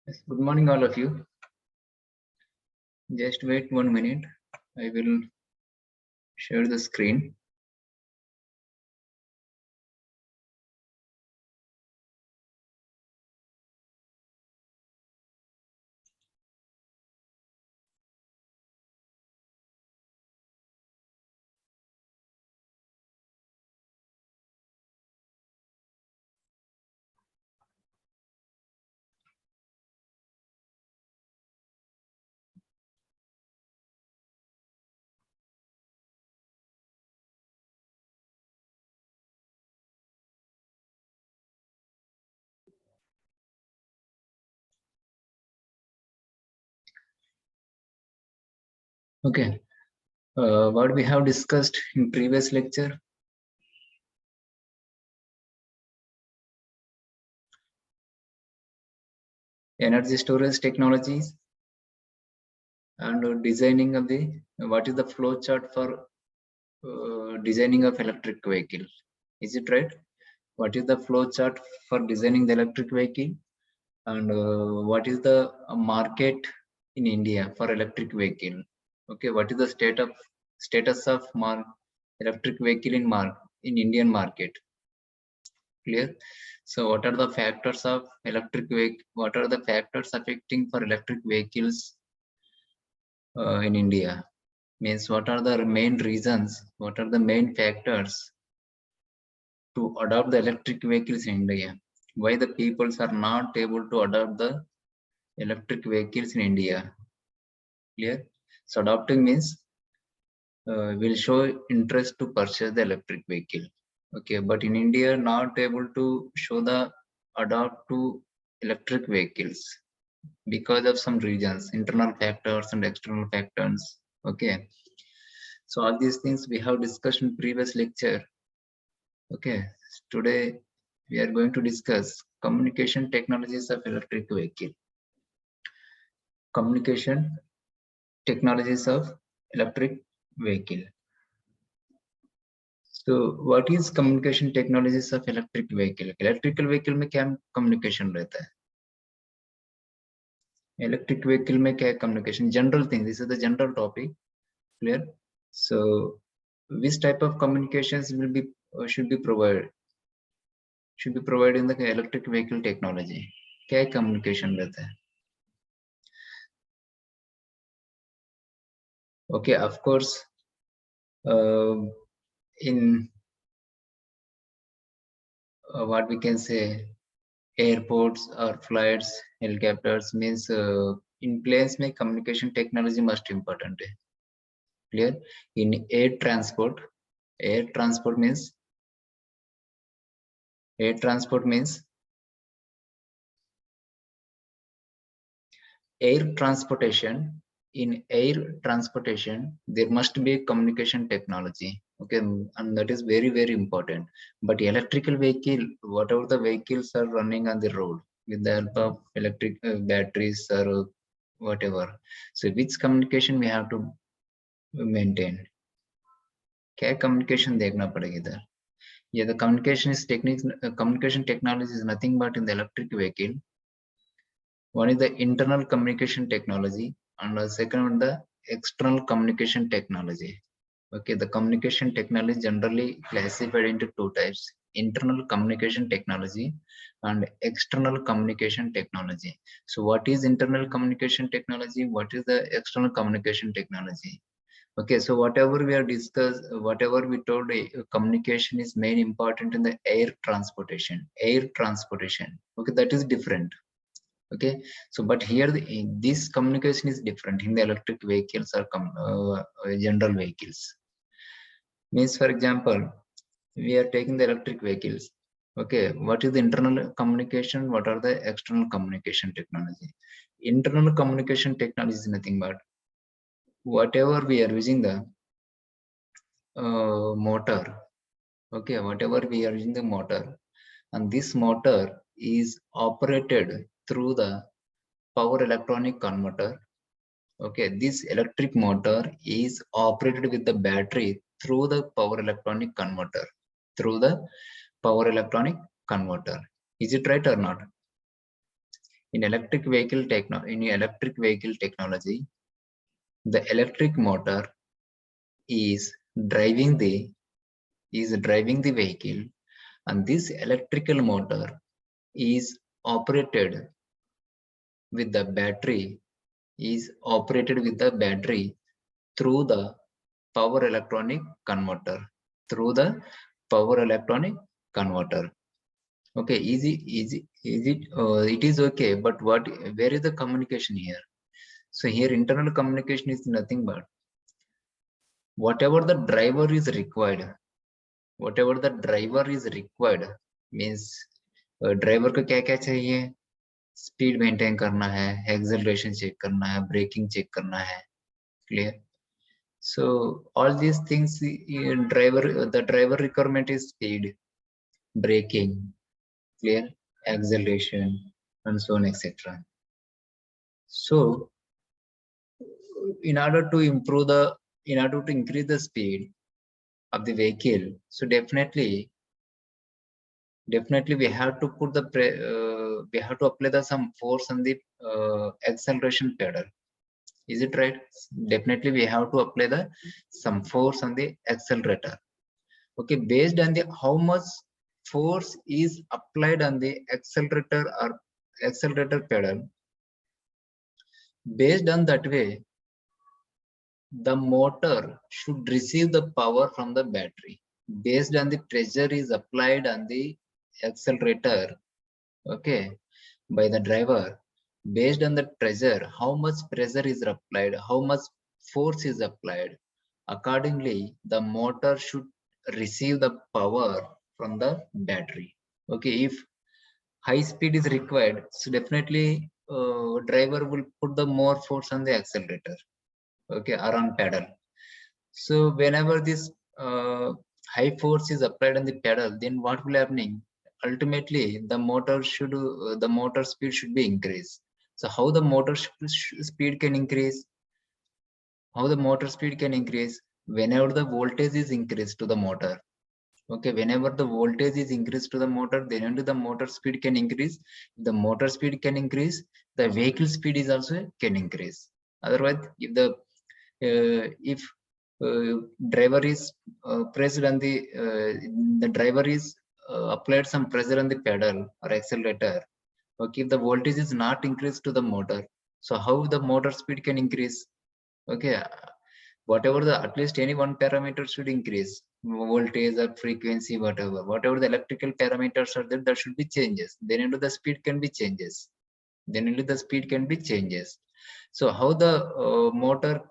Yes, good morning, all of you. Just wait 1 minute. I will share the screen. Okay. What we have discussed in previous lecture. Energy storage technologies and designing of the what is the flow chart for designing of electric vehicle. Is it right? What is the flow chart for designing the electric vehicle, and what is the market in India for electric vehicle? Okay, what is the status of electric vehicle in Indian market? Clear. So what are the factors of electric vehicle? What are the factors affecting for electric vehicles in India? Means what are the main reasons? What are the main factors to adopt the electric vehicles in India? Why the peoples are not able to adopt the electric vehicles in India? Clear. So adopting means will show interest to purchase the electric vehicle. Okay, but in India, not able to show the adopt to electric vehicles because of some reasons, internal factors and external factors. Okay, so all these things we have discussed in previous lecture. Okay, today we are going to discuss communication technologies of electric vehicle. Communication technologies of electric vehicle. So what is communication technologies of electric vehicle? Electrical vehicle में क्या communication रहता है? Electric vehicle में क्या communication? General thing. This is the general topic. Clear? So which type of communications will be should be provided? Should be provided in the electric vehicle technology. क्या communication रहता है? Okay, of course. In what we can say, airports or flights, helicopters means in planes में communication technology must important है. Clear? In air transport means air transportation. In air transportation, there must be a communication technology. Okay, and that is very, very important. But electrical vehicle, whatever the vehicles are running on the road with the help of electric batteries or whatever. So which communication we have to maintain? क्या communication देखना पड़ेगा इधर? Yeah, the communication is techniques. Communication technology is nothing but in the electric vehicle. One is the internal communication technology, and the second one the external communication technology. Okay, the communication technology generally classified into two types: internal communication technology and external communication technology. So, what is internal communication technology? What is the external communication technology? Okay, so whatever we are discussed, whatever we told, communication is main important in the air transportation. Okay, that is different. Okay, so but here this communication is different in the electric vehicles or general vehicles. Means, for example, we are taking the electric vehicles. Okay, what is the internal communication? What are the external communication technology? Internal communication technology is nothing but whatever we are using the motor. Okay, whatever we are using the motor, and this motor is operated through the power electronic converter. Okay, this electric motor is operated with the battery through the power electronic converter. Through the power electronic converter. Is it right or not? In electric vehicle technology, the electric motor is driving the vehicle, and this electrical motor is operated with the battery through the power electronic converter Okay, it is okay, but where is the communication here? So here internal communication is nothing but whatever the driver is required means driver को क्या क्या चाहिए, speed maintain करना है, acceleration check करना है, breaking check करना है, clear? So all these things, the driver requirement is speed, braking, clear, acceleration, and so on, etc. So in order to increase the speed of the vehicle, so definitely we have to put we have to apply some force on the acceleration pedal. Is it right? Definitely we have to apply some force on the accelerator. Okay, based on the how much force is applied on the accelerator or accelerator pedal, based on that way the motor should receive the power from the battery based on the pressure is applied on the accelerator, okay, by the driver. Based on the pressure, how much pressure is applied, how much force is applied, accordingly the motor should receive the power from the battery. Okay, if high speed is required, so definitely driver will put the more force on the accelerator, okay, or on pedal. So whenever this high force is applied on the pedal, then what will happening? Ultimately, the motor speed should be increased. So how the motor speed can increase? How the motor speed can increase? Whenever the voltage is increased to the motor. Okay, whenever the voltage is increased to the motor, then only the motor speed can increase. The motor speed can increase, the vehicle speed is also can increase. Otherwise, if driver is pressed on the driver is applied some pressure on the pedal or accelerator, okay, if the voltage is not increased to the motor, so how the motor speed can increase? Okay, whatever at least any one parameter should increase, voltage or frequency, whatever the electrical parameters are there, there should be changes, then into the speed can be changes, so how the motor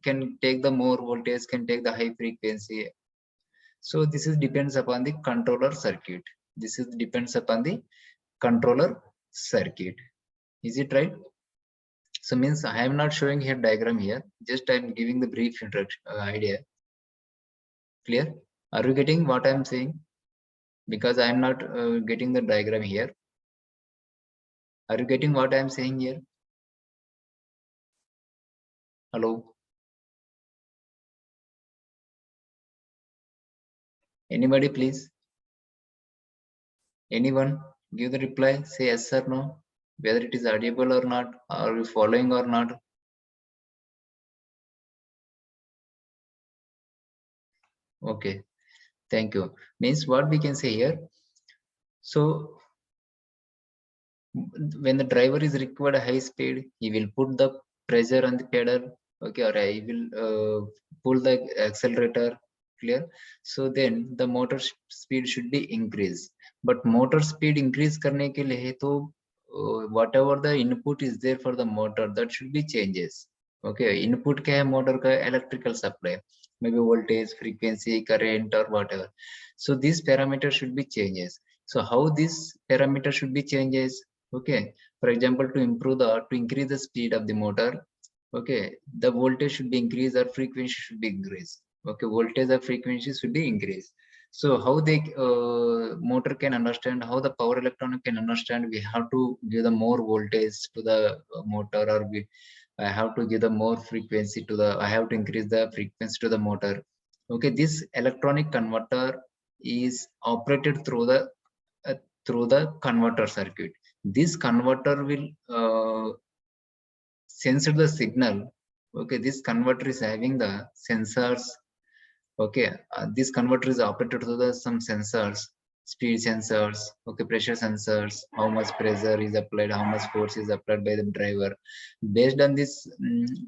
can take the more voltage, can take the high frequency? So this is depends upon the controller circuit. Is it right? So means I am not showing here diagram here, just I am giving the brief introduction idea. Clear? Are you getting what I am saying? Because I am not getting the diagram here. Are you getting what I am saying here? Hello? Anybody please? Anyone? Give the reply, say yes or no, whether it is audible or not, are you following or not? Okay, thank you. Means what we can say here. So when the driver is required high speed, he will put the pressure on the pedal, okay, or he will pull the accelerator, clear? So then the motor speed should be increased. But motor speed increase करने के लिए तो whatever the input is there for the motor, that should be changes. Okay, input क्या है motor का? Electrical supply, maybe voltage, frequency, current, or whatever. So these parameters should be changes. So how this parameter should be changes? Okay, for example, to increase the speed of the motor, okay, the voltage should be increased or frequency should be increased. Okay, voltage or frequency should be increased. So how the motor can understand, how the power electronic can understand, we have to give the more voltage to the motor, or I have to give the more frequency to the, I have to increase the frequency to the motor. Okay, this electronic converter is operated through the converter circuit. This converter will sense the signal. Okay, this converter is having the sensors. Okay, this converter is operated to the some sensors, speed sensors, okay, pressure sensors, how much pressure is applied, how much force is applied by the driver. Based on this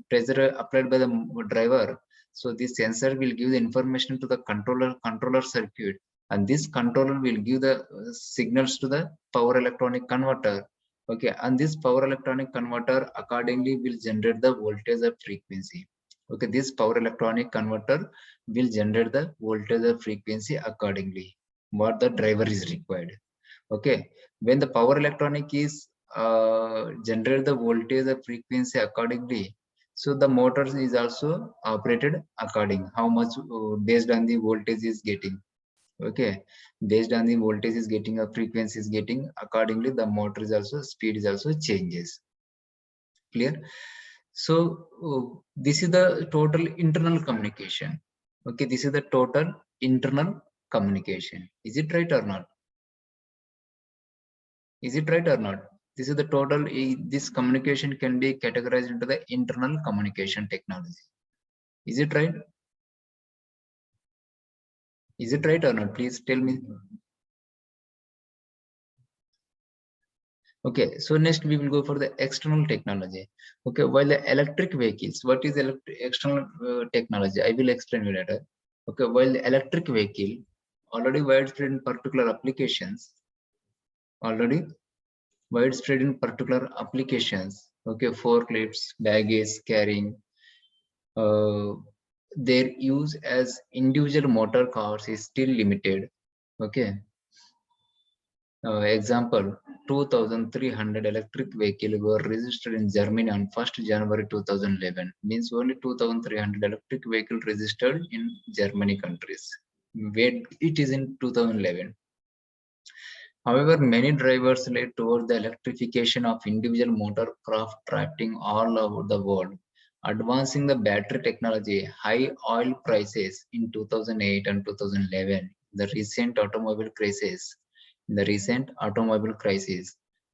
pressure applied by the driver, so this sensor will give the information to the controller circuit, and this controller will give the signals to the power electronic converter. Okay, and this power electronic converter accordingly will generate the voltage or frequency. Okay, this power electronic converter will generate the voltage or frequency accordingly what the driver is required. Okay, when the power electronic is generate the voltage or frequency accordingly, so the motor is also operated according how much based on the voltage is getting. Okay, based on the voltage is getting a frequency is getting, accordingly the motor is also speed is also changes. Clear? So this is the total internal communication. Okay, this is the total internal communication. Is it right or not? Is it right or not? This is the total. This communication can be categorized into the internal communication technology. Is it right? Is it right or not? Please tell me. Okay, so next we will go for the external technology. Okay, while the electric vehicles, what is external technology? I will explain you later. Okay, while the electric vehicle already widespread in particular applications, already widespread in particular applications. Okay, forklifts, baggage carrying, uh, their use as individual motor cars is still limited. Okay, example, 2,300 electric vehicles were registered in Germany on 1st January 2011. Means only 2,300 electric vehicles registered in Germany countries. Where it is in 2011. However, many drivers lead towards the electrification of individual motor craft drafting all over the world. Advancing the battery technology, high oil prices in 2008 and 2011, the recent automobile crisis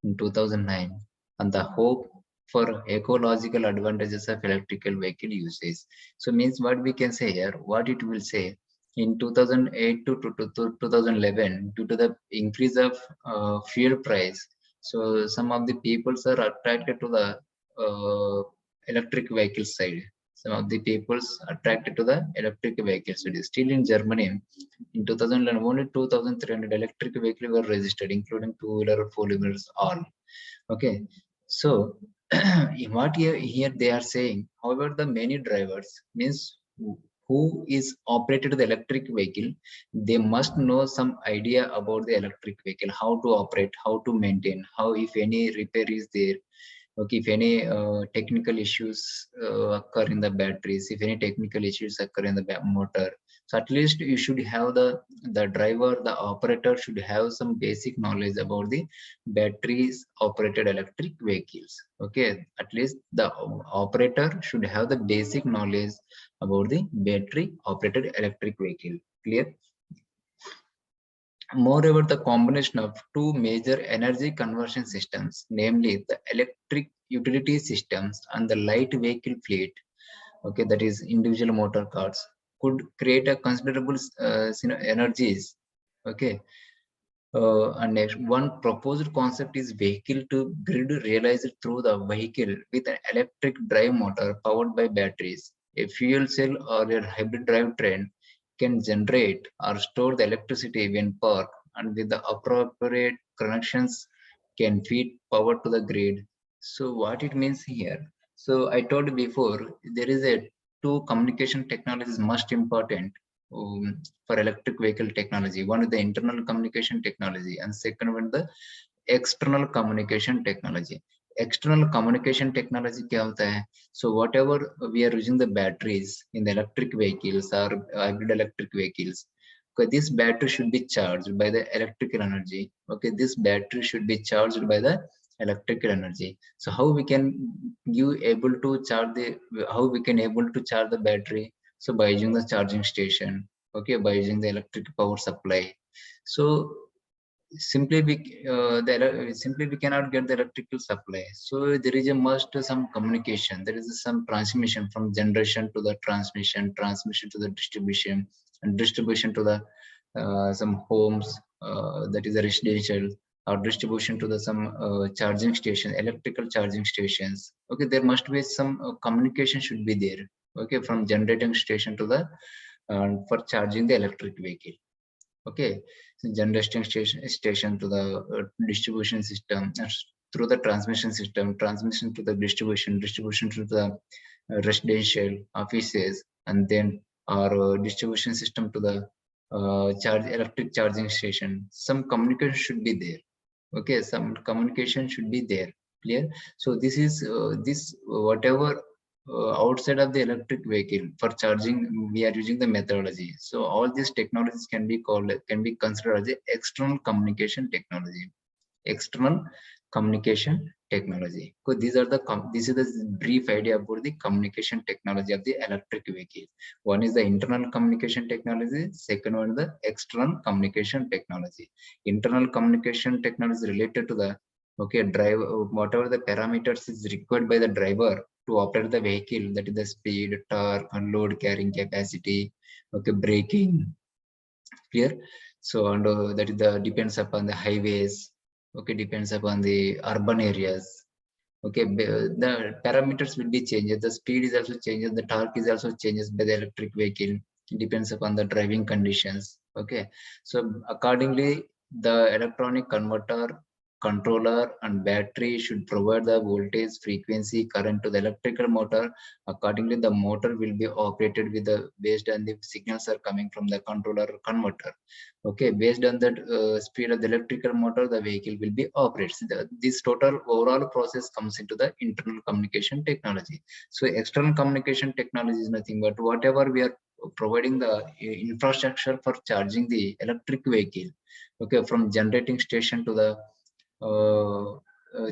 in 2009, and the hope for ecological advantages of electrical vehicle usage. So means what we can say here, what it will say, in 2008 to 2011, due to the increase of fuel price, so some of the peoples are attracted to the electric vehicle side. Some of the peoples attracted to the electric vehicles. So it is still in Germany. In 2011, only 2,300 electric vehicles were registered, including two-wheeler, four-wheelers, all. Okay, so what here they are saying, however, the many drivers means who is operated the electric vehicle, they must know some idea about the electric vehicle, how to operate, how to maintain, how if any repair is there. Okay, if any technical issues occur in the batteries, if any technical issues occur in the motor, so at least you should have the driver, the operator should have some basic knowledge about the batteries operated electric vehicles. Okay, at least the operator should have the basic knowledge about the battery operated electric vehicle. Clear? Moreover, the combination of two major energy conversion systems, namely the electric utility systems and the light vehicle fleet, okay, that is individual motor cars, could create a considerable energies. Okay, and next one proposed concept is vehicle to grid realized through the vehicle with an electric drive motor powered by batteries. A fuel cell or a hybrid drivetrain can generate or store the electricity when parked, and with the appropriate connections can feed power to the grid. So what it means here? So I told you before, there is a two communication technologies most important for electric vehicle technology. One is the internal communication technology, and second one the external communication technology. External communication technology क्या होता है? So whatever we are using the batteries in the electric vehicles or hybrid electric vehicles, okay, this battery should be charged by the electrical energy. Okay, this battery should be charged by the electrical energy. So how we can you able to charge the, how we can able to charge the battery? So by using the charging station. Okay, by using the electric power supply. So simply simply we cannot get the electrical supply. So there is a must some communication. There is some transmission from generation to the transmission, transmission to the distribution, and distribution to the some homes, that is a residential, or distribution to the some charging station, electrical charging stations. Okay, there must be some communication should be there. Okay, from generating station to the for charging the electric vehicle. Okay, so generating station to the distribution system, through the transmission system, transmission to the distribution to the residential offices, and then our distribution system to the charge electric charging station. Some communication should be there. Okay, some communication should be there. Clear? So this is this whatever outside of the electric vehicle for charging, we are using the methodology. So all these technologies can be called, can be considered as the external communication technology. External communication technology. So these are the this is the brief idea about the communication technology of the electric vehicle. One is the internal communication technology, second one is the external communication technology. Internal communication technology related to the, okay, drive, whatever the parameters is required by the driver to operate the vehicle, that is the speed, torque, and load carrying capacity, okay, braking. Clear? So and that is the depends upon the highways. Okay, depends upon the urban areas. Okay, the parameters will be changed, the speed is also changes, the torque is also changes by the electric vehicle. It depends upon the driving conditions. Okay, so accordingly the electronic converter, controller, and battery should provide the voltage, frequency, current to the electrical motor. Accordingly the motor will be operated with the based on the signals are coming from the controller or converter. Okay, based on that speed of the electrical motor, the vehicle will be operated. So this total overall process comes into the internal communication technology. So external communication technology is nothing but whatever we are providing the infrastructure for charging the electric vehicle. Okay, from generating station to the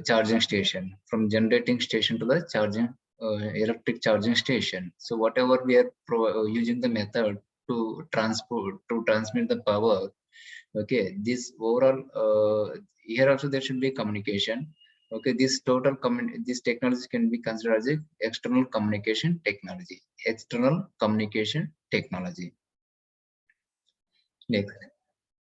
charging station, from generating station to the charging electric charging station. So whatever we are using the method to transport, to transmit the power. Okay, this overall here also there should be communication. Okay, this total this technology can be considered as a external communication technology. External communication technology. Next,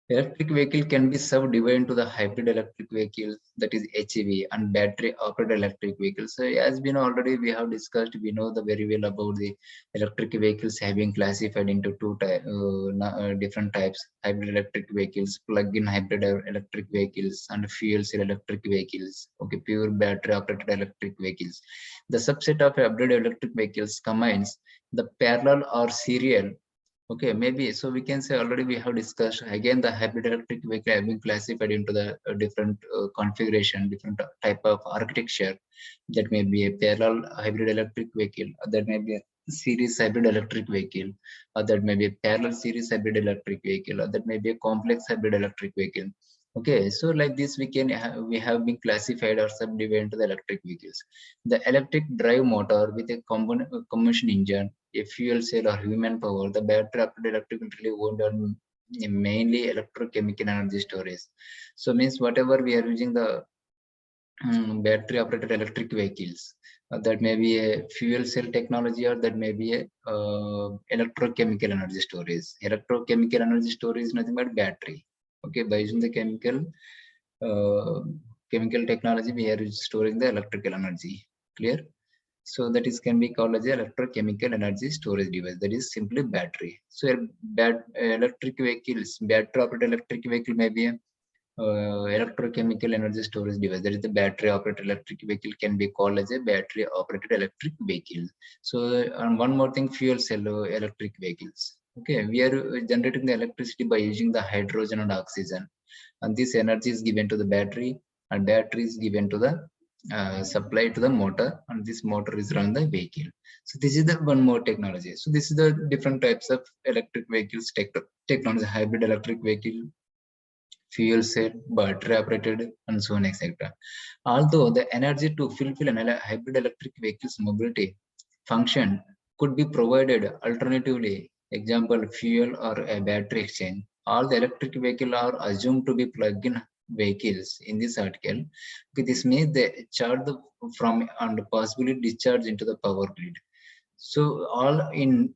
electric vehicle can be subdivided into the hybrid electric vehicles, that is HEV, and battery operated electric vehicles. So as we know already, we have discussed, we know the very well about the electric vehicles having classified into two different types: hybrid electric vehicles, plug-in hybrid electric vehicles, and fuel cell electric vehicles. Okay, pure battery operated electric vehicles. The subset of hybrid electric vehicles combines the parallel or serial. Okay, maybe so we can say already we have discussed again the hybrid electric vehicle have been classified into the different configuration, different type of architecture. That may be a parallel hybrid electric vehicle, or that may be a series hybrid electric vehicle, or that may be a parallel series hybrid electric vehicle, or that may be a complex hybrid electric vehicle. Okay, so like this we can we have been classified or subdivided into the electric vehicles. The electric drive motor with a combustion engine, a fuel cell, or human power. The battery operated electric utility owned on mainly electrochemical energy storage. So means whatever we are using the battery operated electric vehicles, that may be a fuel cell technology, or that may be a electrochemical energy storage. Electrochemical energy storage is nothing but battery. Okay, by using the uh, chemical technology, we are storing the electrical energy. Clear? So that is can be called as a electrochemical energy storage device. That is simply battery. So electric vehicles, battery operated electric vehicle may be a electrochemical energy storage device. That is the battery operated electric vehicle can be called as a battery operated electric vehicle. So and one more thing, fuel cell electric vehicles. Okay, we are generating the electricity by using the hydrogen and oxygen, and this energy is given to the battery, and battery is given to the supply to the motor, and this motor is run the vehicle. So this is the one more technology. So this is the different types of electric vehicles technology: hybrid electric vehicle, fuel cell, battery operated, and so on, etc. Although the energy to fulfill an hybrid electric vehicle's mobility function could be provided alternatively, example fuel or a battery exchange, all the electric vehicle are assumed to be plug-in vehicles in this article. Okay, this means they charge from and possibly discharge into the power grid. So all in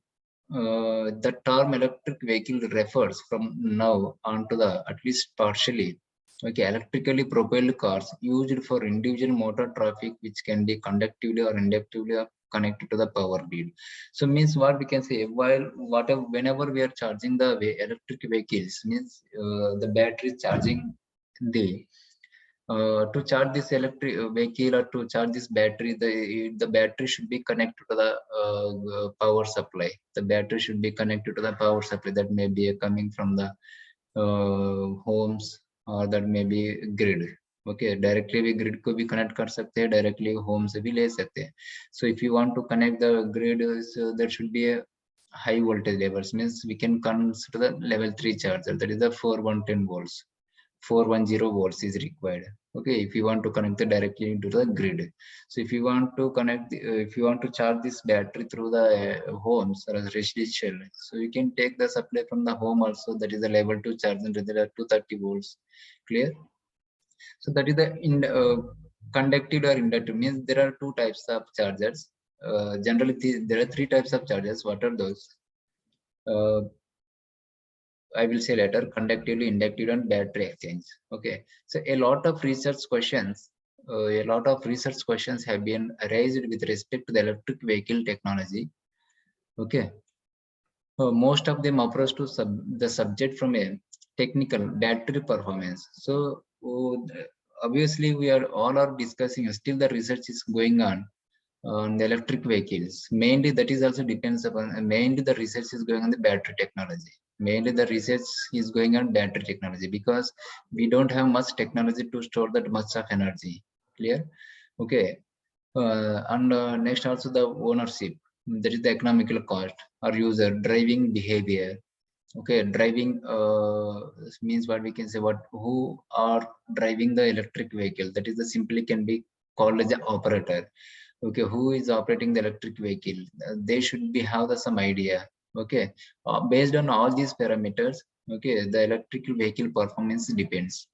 the term electric vehicle refers from now on to the at least partially electrically propelled cars used for individual motor traffic, which can be conductively or inductively connected to the power grid. So means what we can say, while whatever whenever we are charging the electric vehicles, means the battery charging the to charge this electric vehicle or to charge this battery, the battery should be connected to the power supply. The battery should be connected to the power supply that may be coming from the homes, or that may be grid. Okay, directly we grid को भी connect कर सकते हैं, directly home से भी ले सकते हैं. So if you want to connect the grid, so there should be a high voltage levels, means we can consider the level 3 charger, that is the 4110 volts. 410 volts is required. Okay, if you want to connect it directly into the grid. So if you want to connect if you want to charge this battery through the homes or residential, so you can take the supply from the home also, that is the level 2 charge and the 230 volts. Clear? So that is the conductive or inductive, means there are two types of chargers. Generally there are three types of chargers. What are those? I will say later: conductively, inductive, and battery exchange. Okay, so a lot of research questions have been raised with respect to the electric vehicle technology. Okay, most of them approach to the subject from a technical battery performance. So obviously we are all are discussing, still the research is going on the electric vehicles. Mainly that is also depends upon, mainly the research is going on the battery technology. Mainly the research is going on battery technology, because we don't have much technology to store that much of energy. Clear? Okay. And next also the ownership, that is the economical cost or user driving behavior. Okay, driving means what we can say, what who are driving the electric vehicle, that is the simply can be called as the operator. Okay, who is operating the electric vehicle, they should be have some idea. Okay, based on all these parameters, okay, the electric vehicle performance depends: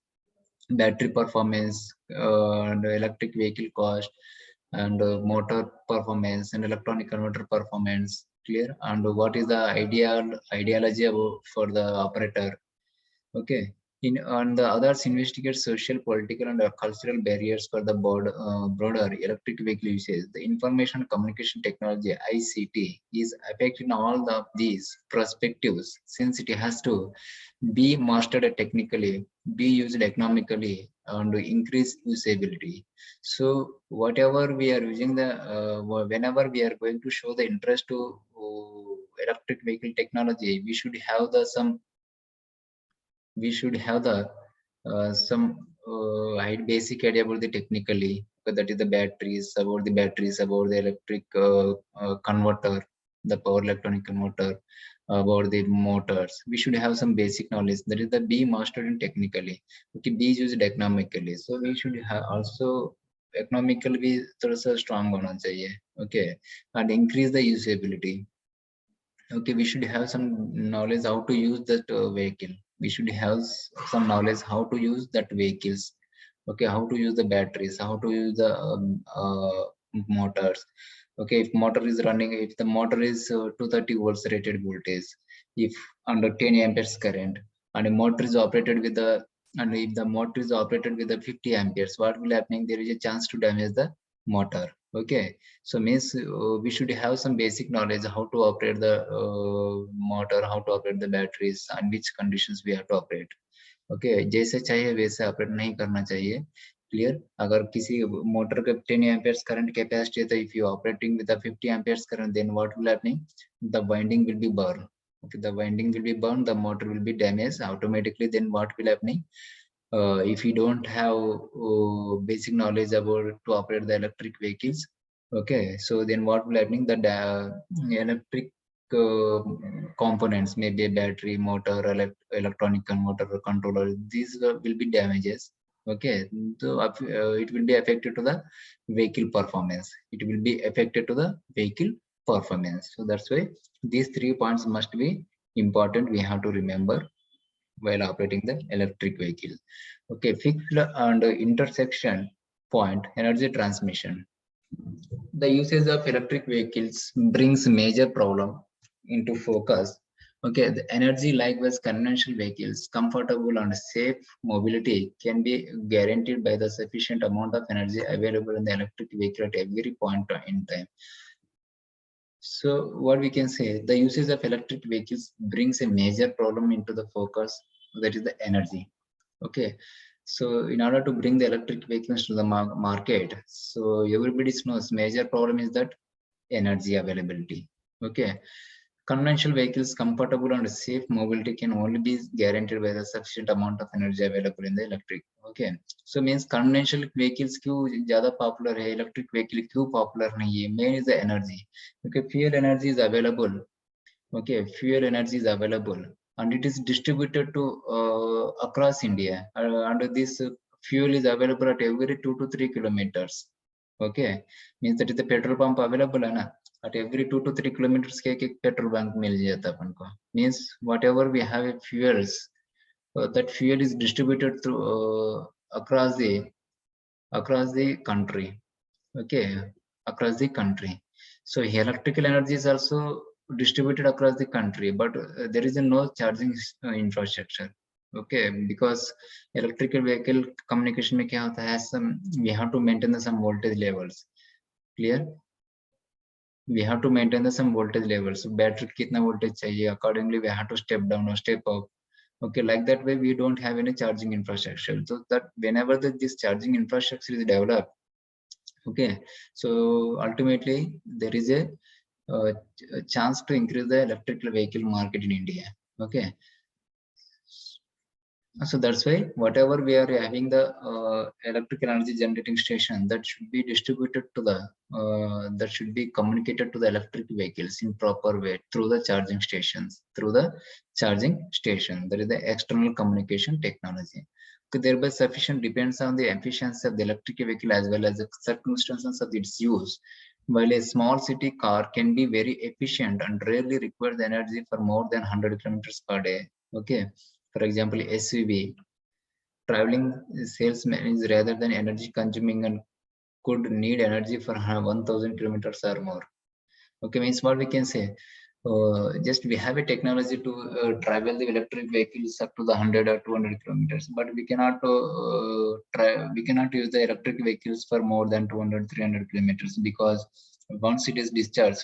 battery performance, and electric vehicle cost, and motor performance, and electronic converter performance. Clear? And what is the ideology for the operator? Okay. On the others, investigate social, political, and cultural barriers for the broader electric vehicle usage. The information communication technology (ICT) is affecting all of these perspectives, since it has to be mastered technically, be used economically, and increase usability. So whatever we are using whenever we are going to show the interest to electric vehicle technology, we should have the some basic idea about the technically, that is the batteries, about the electric converter, the power electronic converter, about the motors. We should have some basic knowledge, that is the be mastered in technically. Okay, be used economically, so we should have also economically भी थोड़ा सा strong होना चाहिए. Okay, and increase the usability. Okay, we should have some knowledge how to use that vehicle. We should have some knowledge how to use that vehicles. Okay, how to use the batteries, how to use the motors. Okay, if motor is running, if the motor is 230 volts rated voltage, if under 10 amperes current, and a motor is operated with the, and if the motor is operated with the 50 amperes, what will happening? There is a chance to damage the motor. Okay, so means we should have some basic knowledge how to operate the motor, how to operate the batteries, and which conditions we have to operate. Okay, जैसे चाहिए वैसे operate नहीं करना चाहिए. Clear? अगर किसी motor का 10 amperes current capacity है, तो if you operating with a 50 amperes current, then what will happening? The winding will be burned. Okay, the winding will be burned, the motor will be damaged automatically. Then what will happening? If you don't have basic knowledge about to operate the electric vehicles, okay, so then what will happening? The electric components, maybe a battery, motor, electronic converter, or controller, these will be damages. Okay, so it will be affected to the vehicle performance. It will be affected to the vehicle performance. So that's why these 3 points must be important. We have to remember. while operating the electric vehicle. Okay, fixed and intersection point energy transmission. The usage of electric vehicles brings major problem into focus. Okay, the energy likewise conventional vehicles, comfortable and safe mobility can be guaranteed by the sufficient amount of energy available in the electric vehicle at every point in time. So what we can say, the usage of electric vehicles brings a major problem into the focus, that is the energy. Okay, so in order to bring the electric vehicles to the market, so everybody knows major problem is that energy availability. Okay, conventional vehicles comfortable and safe mobility can only be guaranteed by the sufficient amount of energy available in the electric. Okay, so means conventional vehicles क्यों ज़्यादा popular है, electric vehicle क्यों popular नहीं है, main is the energy. Okay, fuel energy is available. Okay, fuel energy is available and it is distributed to across India, and this fuel is available at every 2 to 3 kilometers. Okay, means that is the petrol pump available है ना, at every 2 to 3 kilometers के एक petrol bank मिल जाता अपन को. Means whatever we have fuels, that fuel is distributed through across the country. Okay, across the country. So electrical energy is also distributed across the country, but there is no charging infrastructure. Okay, because electrical vehicle communication में क्या होता है, some we have to maintain the some voltage levels. Clear? We have to maintain the some voltage levels. So battery कितना voltage चाहिए, accordingly we have to step down or step up. Okay, like that way we don't have any charging infrastructure. So that whenever this charging infrastructure is developed, okay, so ultimately there is a chance to increase the electrical vehicle market in India. Okay, so that's why whatever we are having the electrical energy generating station, that should be distributed to the that should be communicated to the electric vehicles in proper way through the charging stations, that is the external communication technology. Okay, thereby sufficient depends on the efficiency of the electric vehicle as well as the circumstances of its use. While a small city car can be very efficient and rarely requires energy for more than 100 kilometers per day. Okay, for example, SUV traveling salesman is rather than energy consuming and could need energy for 1000 kilometers or more. Okay, means what we can say, just we have a technology to travel the electric vehicles up to the 100 or 200 kilometers, but we cannot use the electric vehicles for more than 200-300 kilometers, because once it is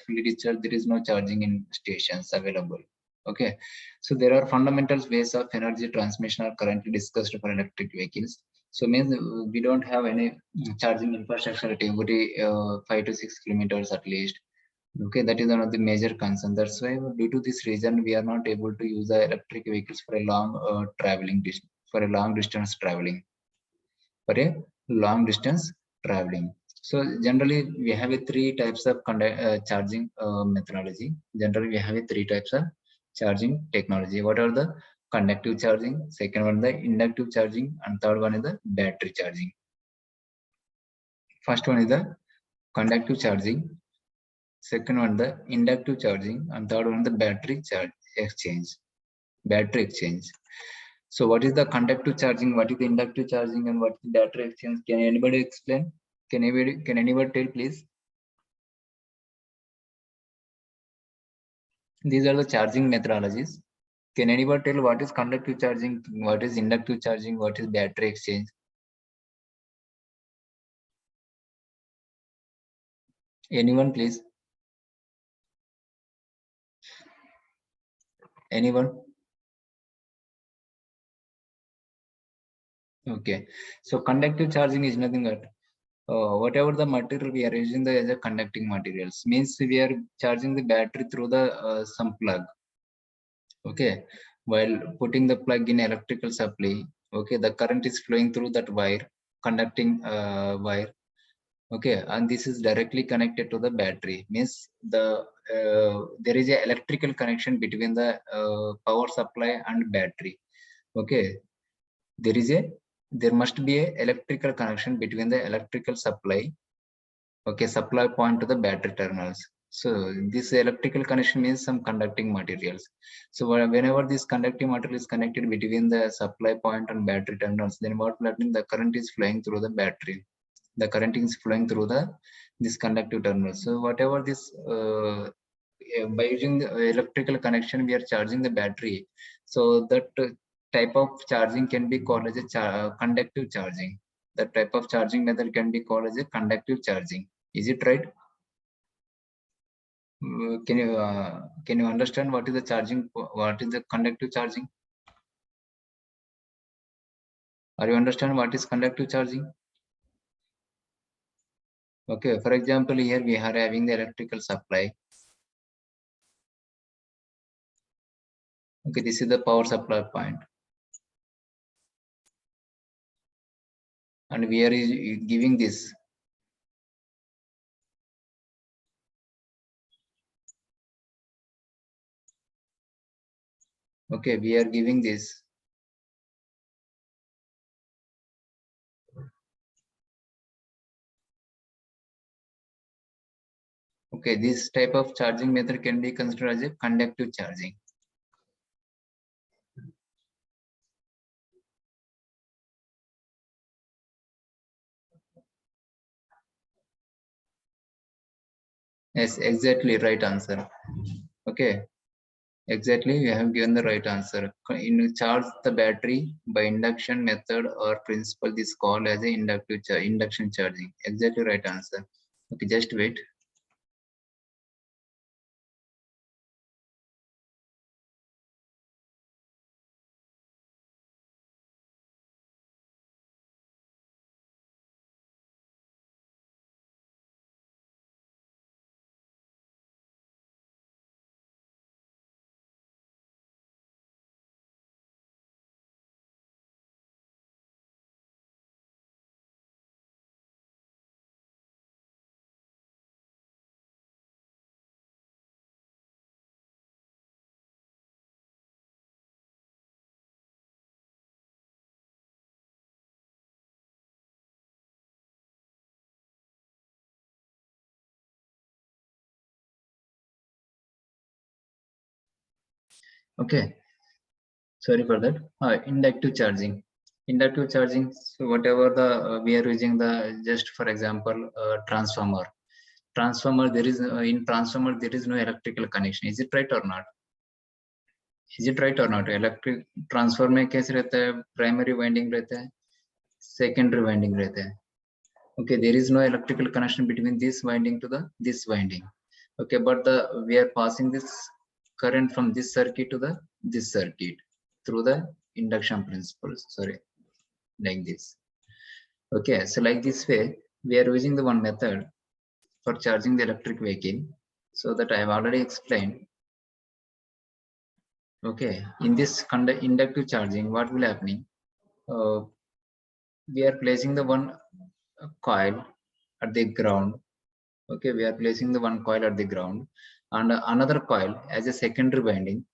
fully discharged, there is no charging in stations available. Okay, so there are fundamental ways of energy transmission are currently discussed for electric vehicles. So means we don't have any charging infrastructure at every 5 to 6 kilometers at least. Okay, that is one of the major concerns. That's why due to this reason, we are not able to use the electric vehicles for a long long distance traveling. So generally, we have three types of charging methodology. Generally, we have three types of charging technology. What are the conductive charging? Second one, the inductive charging, and third one is the battery charging. First one is the conductive charging. Second one, the inductive charging, and third one, the battery exchange. So what is the conductive charging, what is the inductive charging, and what is the battery exchange? Can anybody explain? Can anybody tell, please? These are the charging methodologies. Can anybody tell what is conductive charging, what is inductive charging, what is battery exchange? Anyone, please? Anyone? Okay, so conductive charging is nothing but whatever the material we are using as a conducting materials, means we are charging the battery through the some plug. Okay, while putting the plug in electrical supply, okay, the current is flowing through that wire, conducting wire. Okay, and this is directly connected to the battery, means there is a electrical connection between the power supply and battery. Okay, there must be a electrical connection between the electrical supply, okay, supply point to the battery terminals. So this electrical connection means some conducting materials. So whenever this conducting material is connected between the supply point and battery terminals, then what will happen? The current is flowing through the battery. The current is flowing through this conductive terminal. So whatever this by using the electrical connection, we are charging the battery. So that type of charging can be called as a conductive charging. That type of charging method can be called as a conductive charging. Is it right? Can you understand what is the charging? What is the conductive charging? Are you understand what is conductive charging? Okay, for example, here we are having the electrical supply. Okay, this is the power supply point, and we are giving this. Okay, we are giving this. Okay, this type of charging method can be considered as a conductive charging. Yes, exactly right answer. Okay, exactly, you have given the right answer. In charge the battery by induction method or principle, this called as a induction charging. Exactly right answer. Okay, just wait. Okay, sorry for that. Inductive charging. Inductive charging. So whatever the we are using the, just for example, transformer. Transformer, there is in transformer there is no electrical connection. Is it right or not? Is it right or not? Electric transformer में कैसे रहता है? Primary winding रहता है, secondary winding रहता है. Okay, there is no electrical connection between this winding to the this winding. Okay, but the we are passing this current from this circuit to the this circuit through the induction principles. Sorry, like this. Okay, so like this way, we are using the one method for charging the electric vehicle. So that I have already explained. Okay, in this inductive charging, what will happening? We are placing the one coil at the ground. Okay, we are placing the one coil at the ground, and another coil as a secondary winding.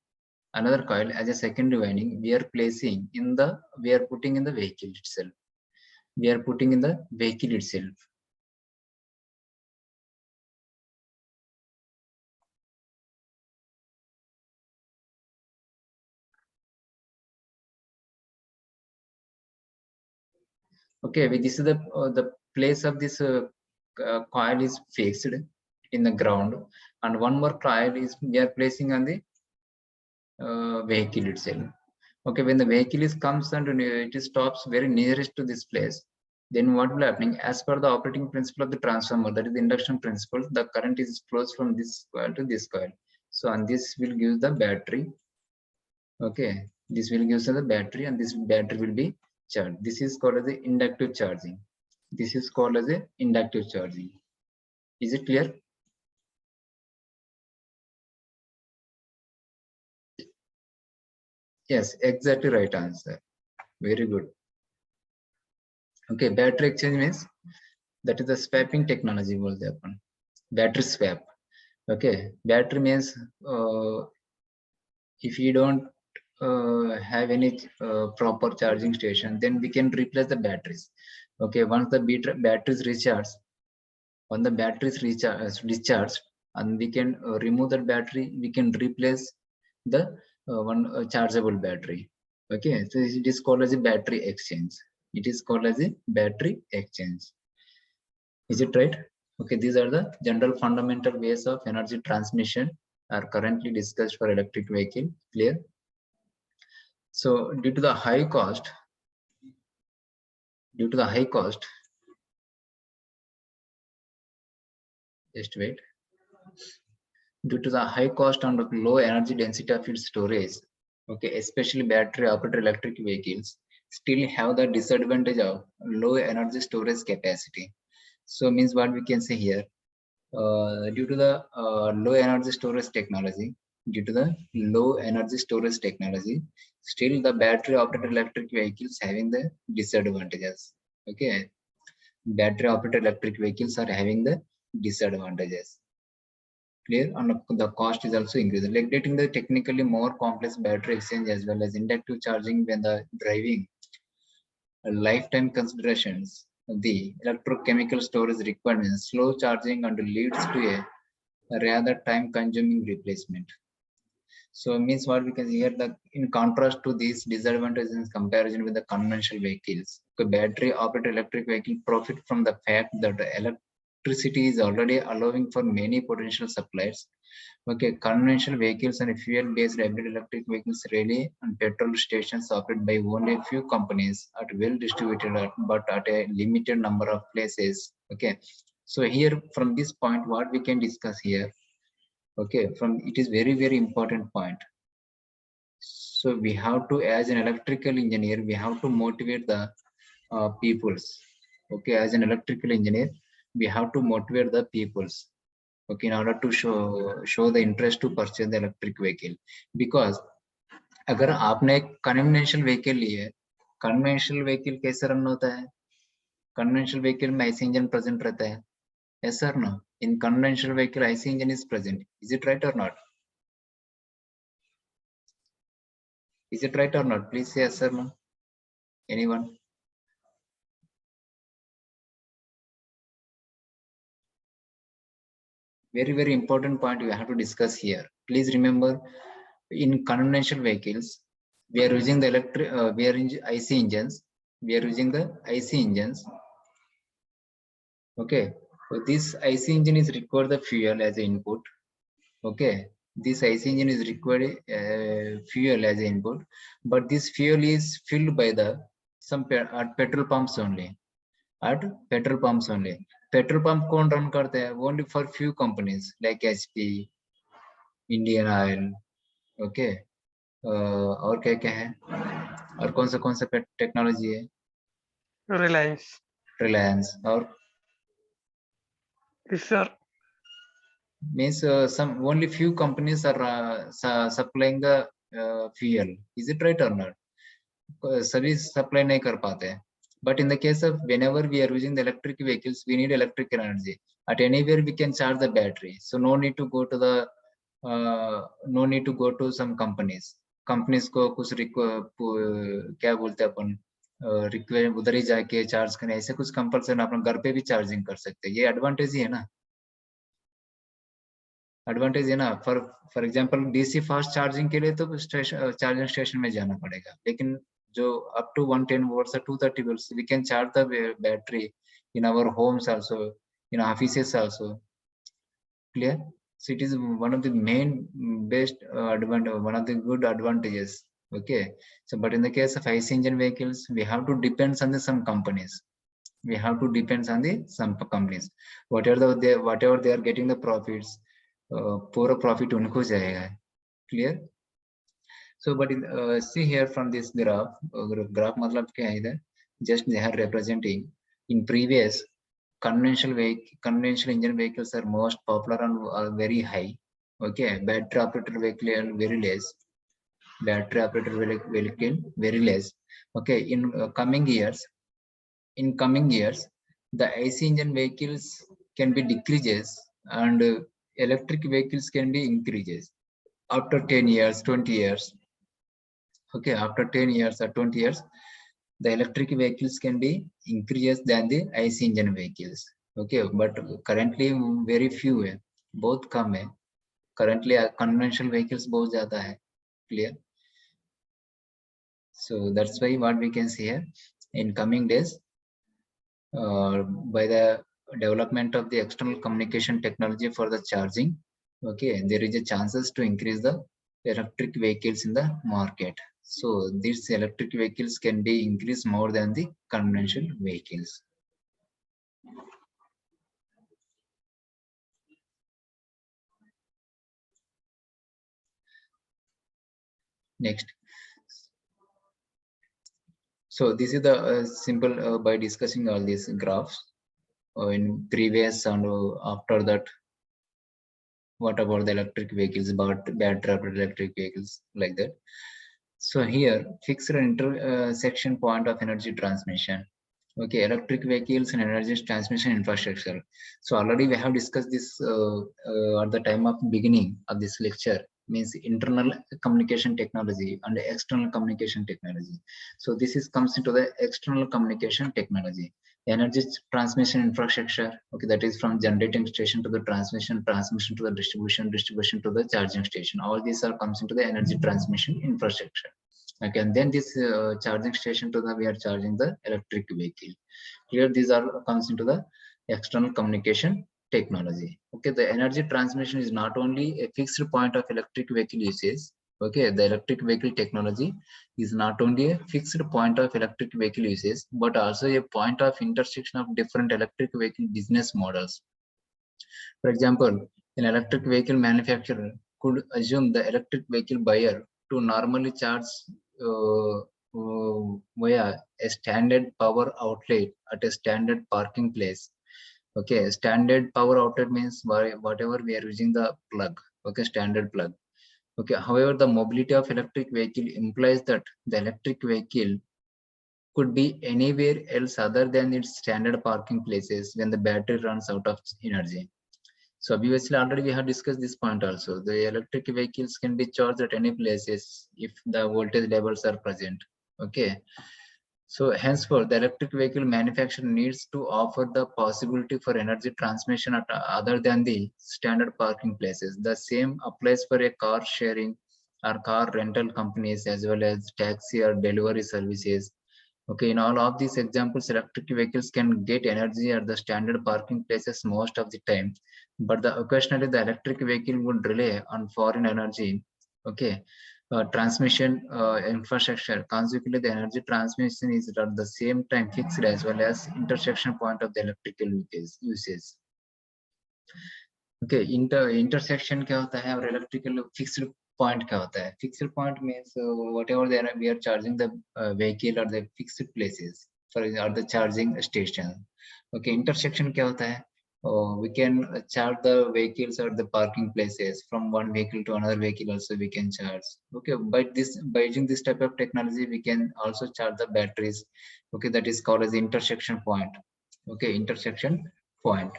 Another coil as a secondary winding. We are placing in the. We are putting in the vehicle itself. We are putting in the vehicle itself. Okay, this is the place of this coil is fixed in the ground, and one more coil is we are placing on the vehicle itself. Okay, when the vehicle is comes and it stops very nearest to this place, then what will happening? As per the operating principle of the transformer, that is the induction principle, the current is flows from this coil to this coil. So, and this will give the battery. Okay, this will give us the battery, and this battery will be charged. This is called as the inductive charging. This is called as a inductive charging. Is it clear? Yes, exactly right answer. Very good. Okay, battery exchange means that is the swapping technology बोलते हैं अपन. Battery swap. Okay, battery means if you don't have any proper charging station, then we can replace the batteries. Okay, once the batteries recharge, when the batteries recharge, discharged, and we can remove that battery, we can replace the one chargeable battery. Okay, so it is called as a battery exchange. It is called as a battery exchange. Is it right? Okay, these are the general fundamental ways of energy transmission are currently discussed for electric vehicle. Clear? So due to the high cost, just wait. Due to the high cost and low energy density of its storage, okay, especially battery operated electric vehicles still have the disadvantage of low energy storage capacity. So means what we can say here, due to the low energy storage technology, still the battery operated electric vehicles having the disadvantages. Okay, battery operated electric vehicles are having the disadvantages. Clear? And the cost is also increasing, like getting the technically more complex battery exchange as well as inductive charging when the driving lifetime considerations, the electrochemical storage requirements, slow charging, and leads to a rather time consuming replacement. So means what we can see here, that in contrast to these disadvantages in comparison with the conventional vehicles, the battery operated electric vehicle profit from the fact that the electricity is already allowing for many potential suppliers. Okay, conventional vehicles and fuel-based hybrid electric vehicles rely on petrol stations operated by only a few companies at well distributed but at a limited number of places. Okay, so here from this point, what we can discuss here, okay, from it is very important point. So we have to, as an electrical engineer, we have to motivate the peoples. Okay, as an electrical engineer, we have to motivate the peoples, okay, in order to show the interest to purchase the electric vehicle. Because अगर आपने एक conventional vehicle ली है, conventional vehicle कैसे run होता है? Conventional vehicle में IC engine present रहता है, yes or no? In conventional vehicle, IC engine is present. Is it right or not? Is it right or not? Please say yes or no. Anyone? Very important point we have to discuss here. Please remember, in conventional vehicles, we are using the IC engines. We are using the IC engines. Okay, so this IC engine is required the fuel as an input. Okay, this IC engine is required fuel as an input, but this fuel is filled by the at petrol pumps only. At petrol pumps only. Petrol pump कौन run करते हैं? Only for few companies like HP, Indian Oil, okay. और क्या क्या है? और कौन सा टेक्नोलॉजी है? Reliance और Yes, sir. means some only few companies are supplying the fuel. Is it right or not? सभी supply नहीं कर पाते हैं. But in the case of whenever we are using the electric vehicles, we need electric energy. At anywhere we can charge the battery. So no need to go to the some companies. Companies को कुछ क्या बोलते हैं अपन request उधर ही जाके charge करने, ऐसे कुछ कंपल्सन अपन घर पे भी चार्जिंग कर सकते हैं. ये एडवांटेज ही है ना, एडवांटेज है ना. For example DC fast charging के लिए तो चार्जिंग स्टेशन में जाना पड़ेगा, लेकिन जो up to 110 volts or 230 volts, we can charge the battery in our homes also, in offices also. Clear? So it is one of the main best advantage, one of the good advantages. Okay. So, but in the case of IC engine vehicles, we have to depend on some companies. We have to depend on some companies. Whatever they are getting the profits, पूरा profit उनको जाएगा. Clear? So, but see here from this graph, graph मतलब क्या है इधर? Just they are representing in previous conventional engine vehicles are most popular and are very high. Okay, battery operated vehicle are very less. Battery operated vehicle very less. Okay, in coming years, the IC engine vehicles can be decreases and electric vehicles can be increases after 10 years, 20 years. Okay, after 10 years or 20 years, the electric vehicles can be increased than the IC engine vehicles. Okay, but currently very few. बहुत कम है currently. Conventional vehicles बहुत ज़्यादा है. Clear? So that's why what we can see here in coming days, by the development of the external communication technology for the charging, okay, there is a chances to increase the electric vehicles in the market. So these electric vehicles can be increased more than the conventional vehicles. Next. So this is the simple by discussing all these graphs in previous and after that. What about the electric vehicles, about battery electric vehicles, like that? So here, fixed intersection point of energy transmission. Okay, electric vehicles and energy transmission infrastructure. So already we have discussed this at the time of beginning of this lecture, means internal communication technology and external communication technology. So this is comes into the external communication technology. Energy transmission infrastructure, okay, that is from generating station to the transmission, transmission to the distribution, distribution to the charging station. All these are comes into the energy transmission infrastructure. Okay, and then this charging station to the we are charging the electric vehicle. Here these are comes into the external communication technology. Okay, the energy transmission is not only a fixed point of electric vehicle usage. Okay, the electric vehicle technology is not only a fixed point of electric vehicle usage, but also a point of intersection of different electric vehicle business models. For example, an electric vehicle manufacturer could assume the electric vehicle buyer to normally charge uh, via a standard power outlet at a standard parking place. Okay, standard power outlet means whatever we are using the plug. Okay, standard plug. Okay, however, the mobility of electric vehicle implies that the electric vehicle could be anywhere else other than its standard parking places when the battery runs out of energy. So obviously already we have discussed this point also. The electric vehicles can be charged at any places if the voltage levels are present. Okay. So henceforth, the electric vehicle manufacturer needs to offer the possibility for energy transmission at other than the standard parking places. The same applies for a car sharing or car rental companies as well as taxi or delivery services. Okay, in all of these examples, electric vehicles can get energy at the standard parking places most of the time, but occasionally the electric vehicle would rely on foreign energy. Okay, transmission infrastructure. Consequently, the energy transmission is at the same time fixed as well as intersection point of the electrical uses. Okay, intersection क्या होता है और electrical fixed point क्या होता है? Fixed point means whatever we are charging the vehicle or the fixed places for or the charging station. Okay, intersection क्या होता है? We can charge the vehicles or the parking places from one vehicle to another vehicle also we can charge. Okay, by using this type of technology we can also charge the batteries. Okay, that is called as intersection point. Okay, intersection point.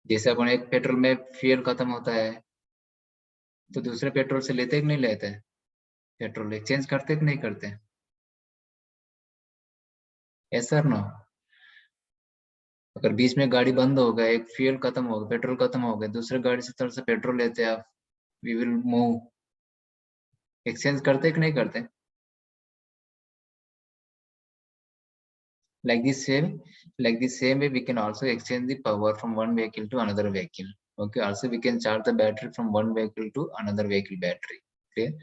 जैसे अपन एक petrol में fuel खत्म होता है तो दूसरे petrol से लेते कि नहीं लेते, पेट्रोल एक्सचेंज करते कि नहीं करते? ऐसा ना, अगर बीच में गाड़ी बंद हो गया, एक फ्यूल खत्म हो गया, पेट्रोल खत्म हो गया, दूसरे गाड़ी से तरफ से पेट्रोल लेते हैं आप, वी विल मूव, एक्सचेंज करते कि नहीं करते? Like this same way we can also exchange the power from one vehicle to another vehicle. Okay, also we can charge the battery from one vehicle to another vehicle battery. Okay.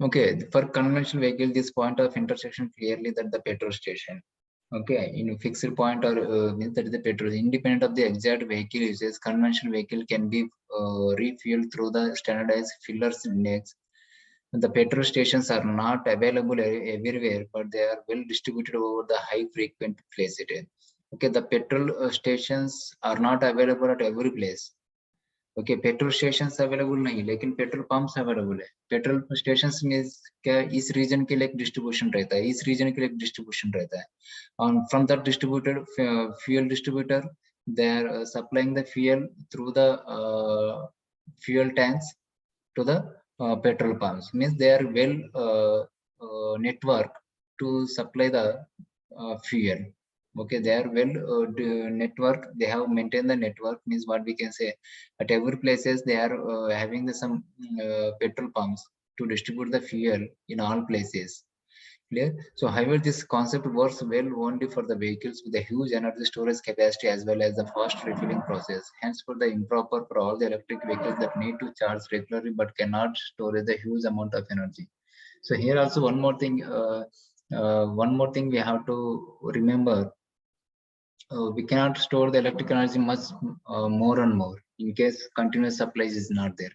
Okay, for conventional vehicle, this point of intersection clearly that the petrol station. Okay, in fixed point or means that is the petrol. Independent of the exact vehicle uses, conventional vehicle can be refueled through the standardized fillers index. The petrol stations are not available everywhere, but they are well distributed over the high frequent places. Okay, the petrol stations are not available at every place. Okay, petrol station available नहीं लेकिन petrol pumps available है. Petrol station में क्या इस reason के लिए एक distribution रहता है, इस रीजन के लिए एक डिस्ट्रीब्यूशन रहता है. और from that distributed fuel distributor they are supplying the fuel through the fuel tanks to the petrol pumps. Means they are well network to supply the fuel. Okay, they are well network. They have maintained the network. Means what we can say, at every places they are having some petrol pumps to distribute the fuel in all places. Clear. So, however, this concept works well only for the vehicles with a huge energy storage capacity as well as the fast refilling process. Hence, for the improper for all the electric vehicles that need to charge regularly but cannot store the huge amount of energy. So here also one more thing we have to remember. We cannot store the electric energy much more and more in case continuous supplies is not there.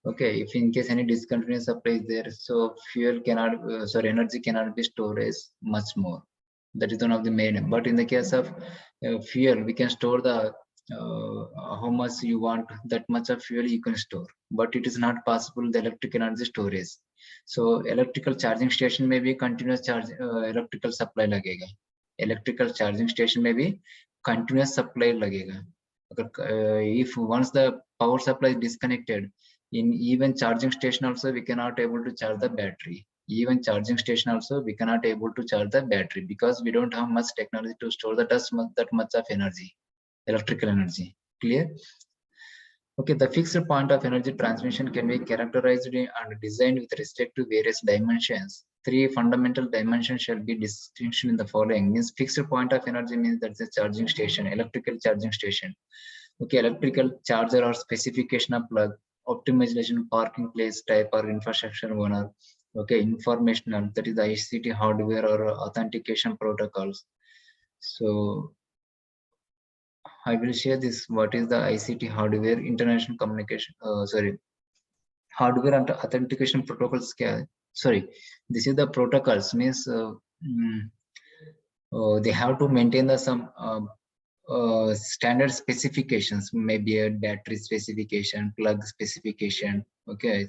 Okay, if in case any discontinuous supply is there, so fuel cannot sorry, energy cannot be stored as much more. That is one of the main. But in the case of fuel, we can store the how much you want, that much of fuel you can store, but it is not possible the electric energy storage. So electrical charging station may be continuous charge electrical supply लगेगा. Electrical charging station may be continuous supply लगेगा. If once the power supply is disconnected, in even charging station also we cannot able to charge the battery. Even charging station also we cannot able to charge the battery because we don't have much technology to store that much of energy, electrical energy. Clear? Okay, the fixed point of energy transmission can be characterized and designed with respect to various dimensions. Three fundamental dimensions shall be distinction in the following. Means fixed point of energy means that's a charging station, electrical charging station. Okay, electrical charger or specification of plug, optimization, parking place type or infrastructure owner. Okay, informational, that is the ICT hardware or authentication protocols. So I will share this. What is the ICT hardware? International communication. Sorry, hardware and authentication protocols. Sorry, this is the protocols. Means they have to maintain the some standard specifications. Maybe a battery specification, plug specification. Okay,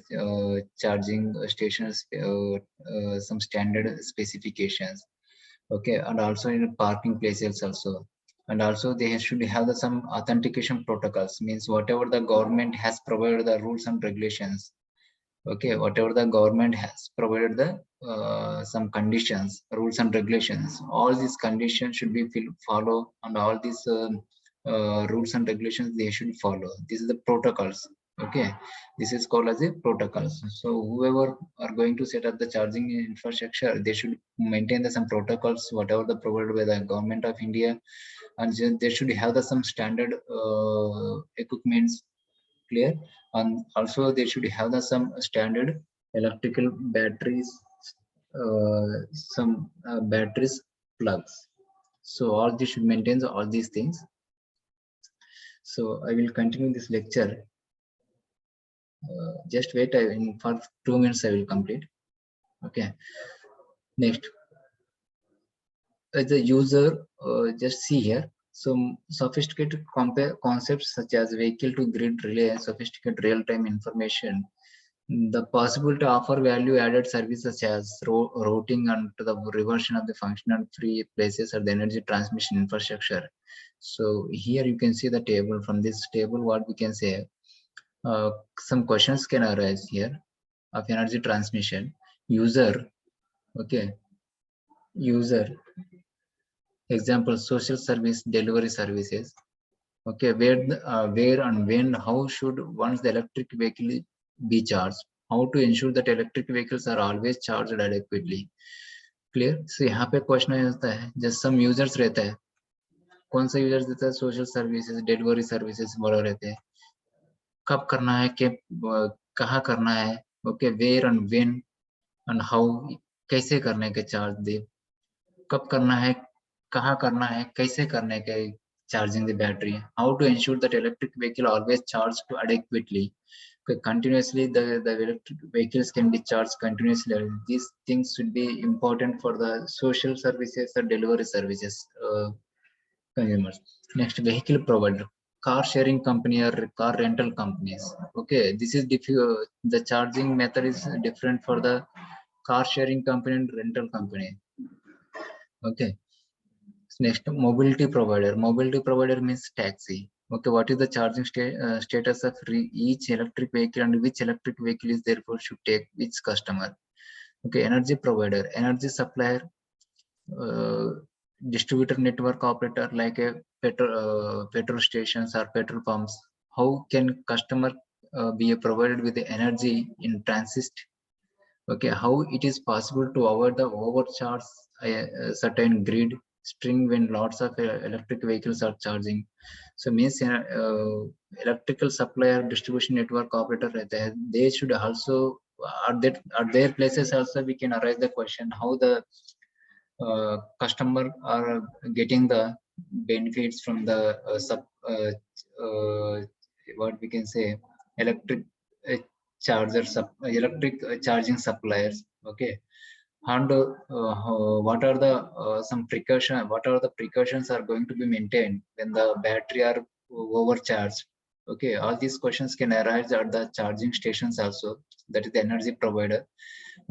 charging stations. Some standard specifications. Okay, and also in parking places also, and also they should have some authentication protocols. Means whatever the government has provided the rules and regulations. Okay, whatever the government has provided the some conditions, rules and regulations, all these conditions should be follow, and all these rules and regulations they should follow. This is the protocols. Okay, this is called as a protocols. So whoever are going to set up the charging infrastructure, they should maintain the some protocols whatever the provided by the government of India, and they should have the some standard equipments. Clear. And also they should have the some standard electrical batteries, some batteries plugs. So all this should maintain all these things. So I will continue this lecture. Just wait, for 2 minutes I will complete. Okay, next, as a user, just see here some sophisticated concepts such as vehicle to grid relay and sophisticated real-time information. The possibility to offer value added services such as routing and to the reversion of the functional free places or the energy transmission infrastructure. So here you can see the table. From this table, what we can say, some questions can arise here of energy transmission. User, okay, user, example, social service delivery services. Okay, where and when, how should once the electric vehicle be charged? How to ensure that electric vehicles are always charged adequately? Clear? So यहाँ पे question आता है, just सम users रहता है, कौन सा users देता है? सोशल सर्विसेज, डिलीवरी सर्विसेज वाला रहते हैं. कब करना है, कहाँ करना है? Okay, where and when and how, कैसे करने के चार्ज दे, कब करना है, कहाँ करना है, कैसे करने के charging the battery, how to ensure that electric vehicle always charged adequately. Okay, continuously the electric vehicles can be charged continuously. These things should be important for the social services or delivery services consumers. Next, vehicle provider, car sharing company or car rental companies. Okay, this is the charging method is different for the car sharing company and rental company. Okay. Next, mobility provider. Mobility provider means taxi. Okay, what is the charging status of each electric vehicle and which electric vehicle is therefore should take which customer? Okay, energy provider, energy supplier. distributor network operator like a petrol stations or petrol pumps. How can customer be provided with the energy in transit? Okay, how it is possible to avoid the overcharge a certain grid string when lots of electric vehicles are charging? So means electrical supplier distribution network operator, they should also at their places also we can arise the question how the customer are getting the benefits from the uh, what we can say electric electric charging suppliers. Okay, and what are the what are the precautions are going to be maintained when the battery are overcharged? Okay, all these questions can arise at the charging stations also, that is the energy provider.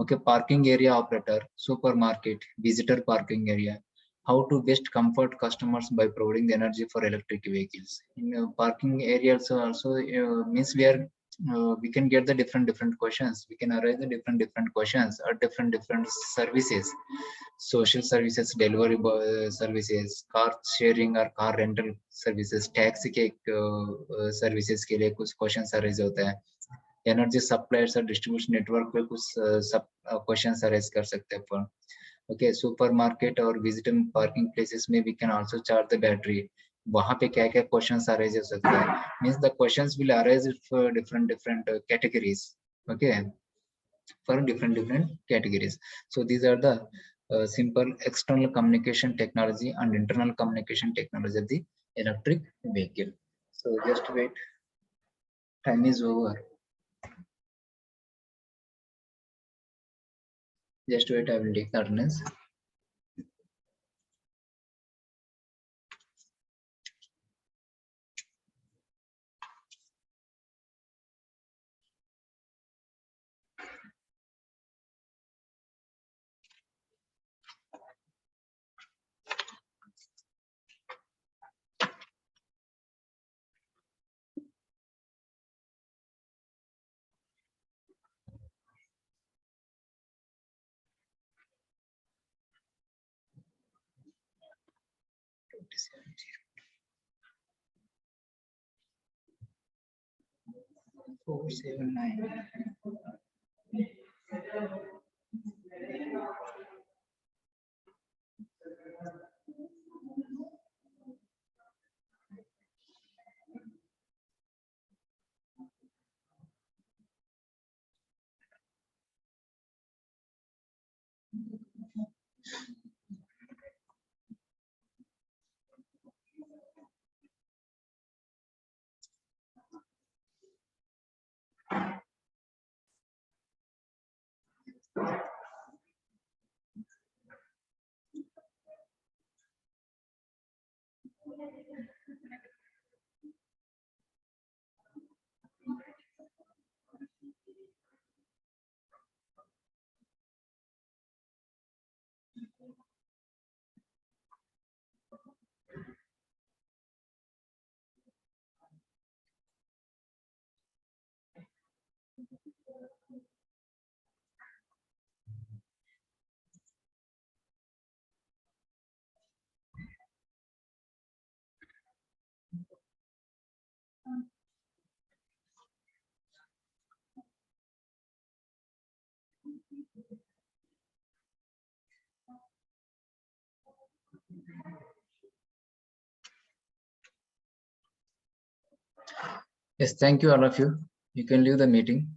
Okay, parking area operator, supermarket, visitor parking area. How to best comfort customers by providing the energy for electric vehicles in parking areas also, means we can get the different questions, we can arise the different questions or different services, social services, delivery services, car sharing or car rental services, taxi के services के लिए कुछ questions arise होता है, energy suppliers और distribution network पे कुछ सब क्वेश्चंस अरेज कर सकते हैं अपन. ओके, सुपरमार्केट और विजिटर पार्किंग प्लेसेस में we can also charge the battery. वहां पे क्या क्या क्वेश्चंस अरेज हो सकते हैं? Means the questions will arise for different categories. Okay, for different categories. So these are the simple external communication technology and internal communication technology of the electric vehicle. So just wait, time is over. Just wait, I will take the attendance. Four, 7, 9. Yes, thank you all of you. You can leave the meeting.